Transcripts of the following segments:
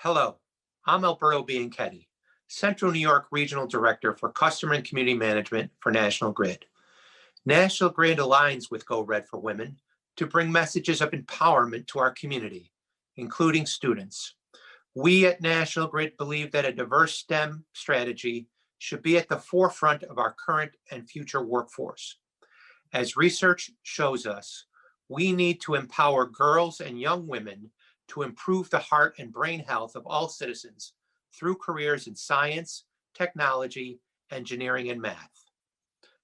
Hello, I'm Alberto Bianchetti, Central New York Regional Director for Customer and Community Management for National Grid. National Grid aligns with Go Red for Women to bring messages of empowerment to our community, including students. We at National Grid believe that a diverse STEM strategy should be at the forefront of our current and future workforce. As research shows us, we need to empower girls and young women to improve the heart and brain health of all citizens through careers in science, technology, engineering, and math.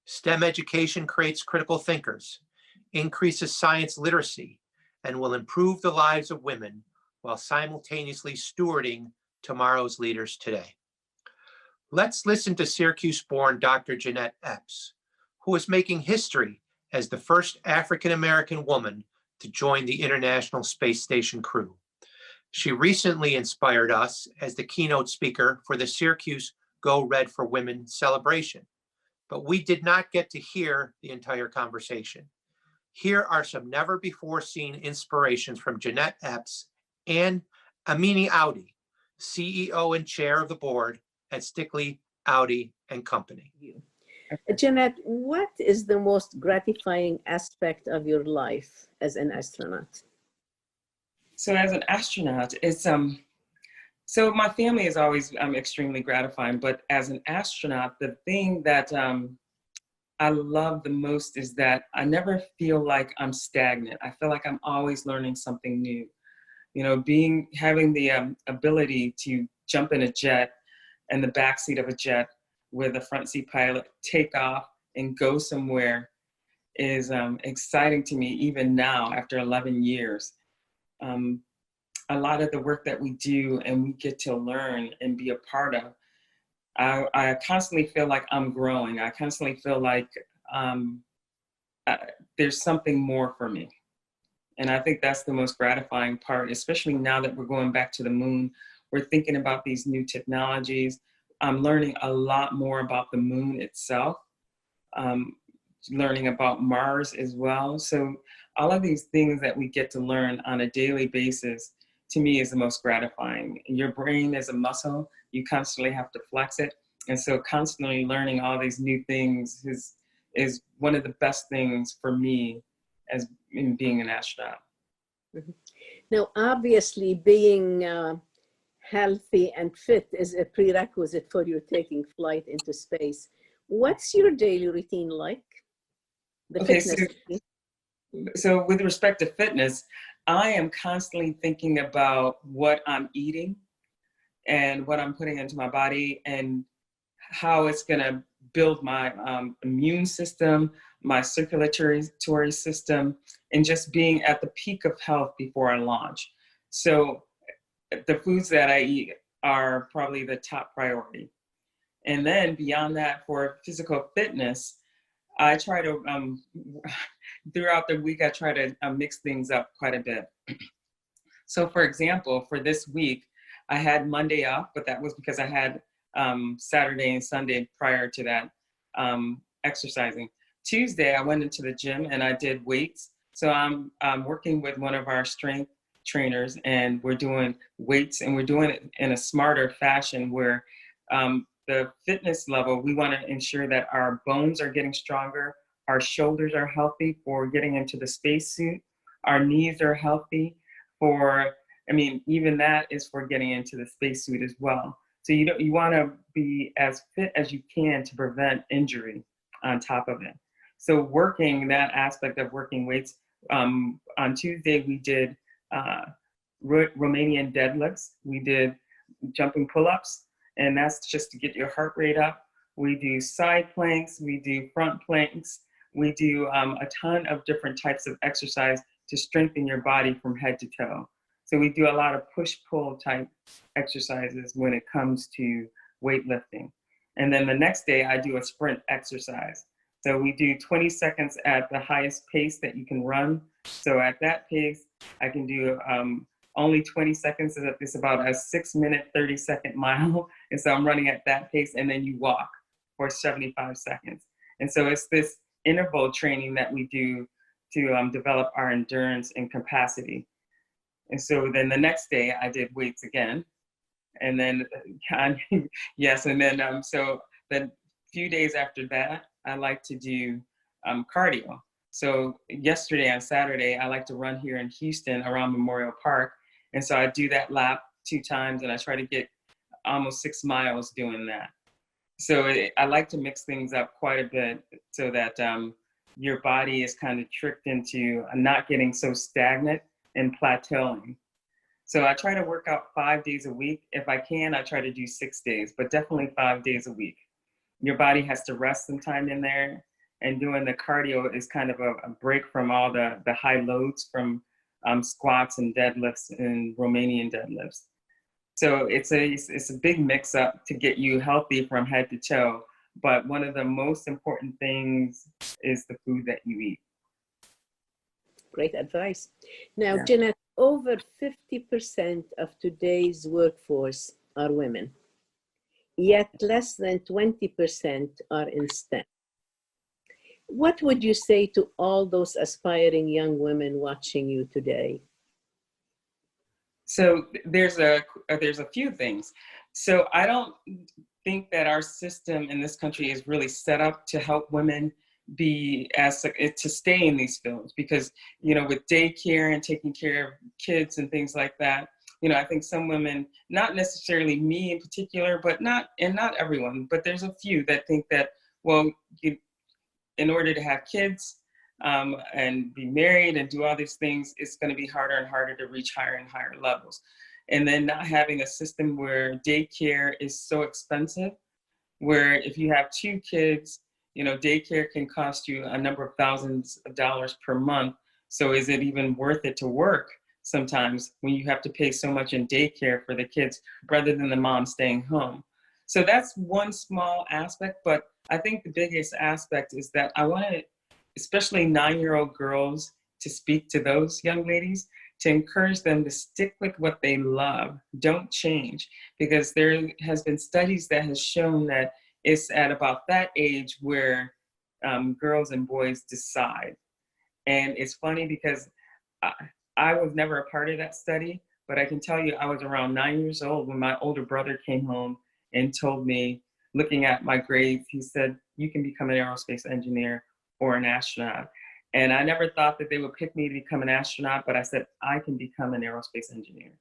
STEM education creates critical thinkers, increases science literacy, and will improve the lives of women while simultaneously stewarding tomorrow's leaders today. Let's listen to Syracuse-born Dr. Jeanette Epps, who is making history as the first African-American woman to join the International Space Station crew. She recently inspired us as the keynote speaker for the Syracuse Go Red for Women celebration, but we did not get to hear the entire conversation. Here are some never before seen inspirations from Jeanette Epps and Amini Audi, CEO and chair of the board at Stickley, Audi and Company. Jeanette, what is the most gratifying aspect of your life as an astronaut? So as an astronaut, it's so my family is always extremely gratifying, but as an astronaut, the thing that I love the most is that I never feel like I'm stagnant. I feel like I'm always learning something new. You know, having the ability to jump in a jet and the backseat of a jet with a front seat pilot, take off and go somewhere is exciting to me even now after 11 years. A lot of the work that we do and we get to learn and be a part of, I constantly feel like I'm growing. I constantly feel like there's something more for me. And I think that's the most gratifying part, especially now that we're going back to the moon. We're thinking about these new technologies. I'm learning a lot more about the moon itself, learning about Mars as well. So all of these things that we get to learn on a daily basis, to me, is the most gratifying. Your brain is a muscle. You constantly have to flex it. And so constantly learning all these new things is one of the best things for me as in being an astronaut. Now, obviously, being healthy and fit is a prerequisite for you taking flight into space. What's your daily routine like? So with respect to fitness, I am constantly thinking about what I'm eating and what I'm putting into my body and how it's going to build my immune system, my circulatory system, and just being at the peak of health before I launch. So the foods that I eat are probably the top priority. And then beyond that, for physical fitness, I try to, throughout the week, I try to mix things up quite a bit. So for example, for this week, I had Monday off, but that was because I had Saturday and Sunday prior to that exercising. Tuesday, I went into the gym and I did weights. So I'm working with one of our strength trainers and we're doing weights and we're doing it in a smarter fashion where the fitness level, we want to ensure that our bones are getting stronger, our shoulders are healthy for getting into the spacesuit, our knees are healthy for, even that is for getting into the spacesuit as well. So you want to be as fit as you can to prevent injury on top of it. So working that aspect of working weights, on Tuesday we did Romanian deadlifts, we did jumping pull-ups, and that's just to get your heart rate up. We do side planks, we do front planks, we do a ton of different types of exercise to strengthen your body from head to toe. So we do a lot of push-pull type exercises when it comes to weightlifting. And then the next day I do a sprint exercise. So we do 20 seconds at the highest pace that you can run. So at that pace, I can do only 20 seconds. It's about a 6-minute, 30-second mile. And so I'm running at that pace, and then you walk for 75 seconds. And so it's this interval training that we do to develop our endurance and capacity. And so then the next day I did weights again. And then, yes, and then, so the few days after that, I like to do cardio. So yesterday on Saturday, I like to run here in Houston around Memorial Park. And so I do that lap 2 times, and I try to get almost 6 miles doing that. So I like to mix things up quite a bit so that your body is kind of tricked into not getting so stagnant and plateauing. So I try to work out 5 days a week. If I can, I try to do 6 days, but definitely 5 days a week. Your body has to rest some time in there, and doing the cardio is kind of a break from all the high loads from squats and deadlifts and Romanian deadlifts. So it's a big mix up to get you healthy from head to toe. But one of the most important things is the food that you eat. Great advice. Now, Yeah. Jeanette, over 50% of today's workforce are women, yet less than 20% are in STEM. What would you say to all those aspiring young women watching you today? So there's a few things. So I don't think that our system in this country is really set up to help women to stay in these fields, because, you know, with daycare and taking care of kids and things like that, you know, I think some women, not necessarily me in particular, but not everyone, but there's a few that think that, well, in order to have kids and be married and do all these things, it's going to be harder and harder to reach higher and higher levels. And then not having a system where daycare is so expensive, where if you have 2 kids, you know, daycare can cost you a number of thousands of dollars per month. So is it even worth it to work sometimes when you have to pay so much in daycare for the kids rather than the mom staying home? So that's one small aspect, but I think the biggest aspect is that I want to, especially 9-year-old girls, to speak to those young ladies, to encourage them to stick with what they love. Don't change, because there has been studies that has shown that it's at about that age where girls and boys decide. And it's funny because I was never a part of that study, but I can tell you I was around 9 years old when my older brother came home and told me, looking at my grades, he said, you can become an aerospace engineer or an astronaut. And I never thought that they would pick me to become an astronaut, but I said, I can become an aerospace engineer.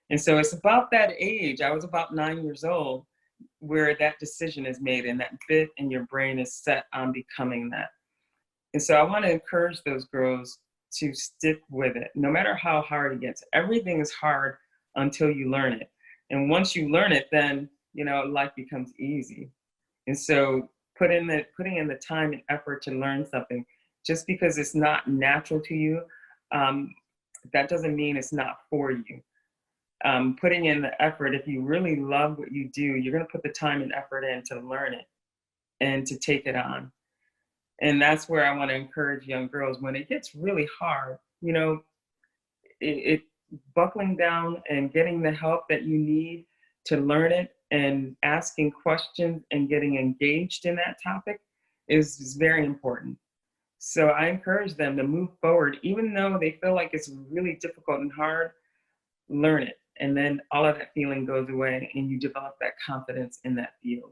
And so it's about that age, I was about 9 years old, where that decision is made and that bit in your brain is set on becoming that. And so I want to encourage those girls to stick with it, no matter how hard it gets. Everything is hard until you learn it. And once you learn it, then, you know, life becomes easy. And so putting in the time and effort to learn something, just because it's not natural to you, that doesn't mean it's not for you. Putting in the effort, if you really love what you do, you're going to put the time and effort in to learn it and to take it on. And that's where I want to encourage young girls, when it gets really hard, you know, it buckling down and getting the help that you need to learn it and asking questions and getting engaged in that topic is very important. So I encourage them to move forward, even though they feel like it's really difficult and hard, learn it. And then all of that feeling goes away and you develop that confidence in that field.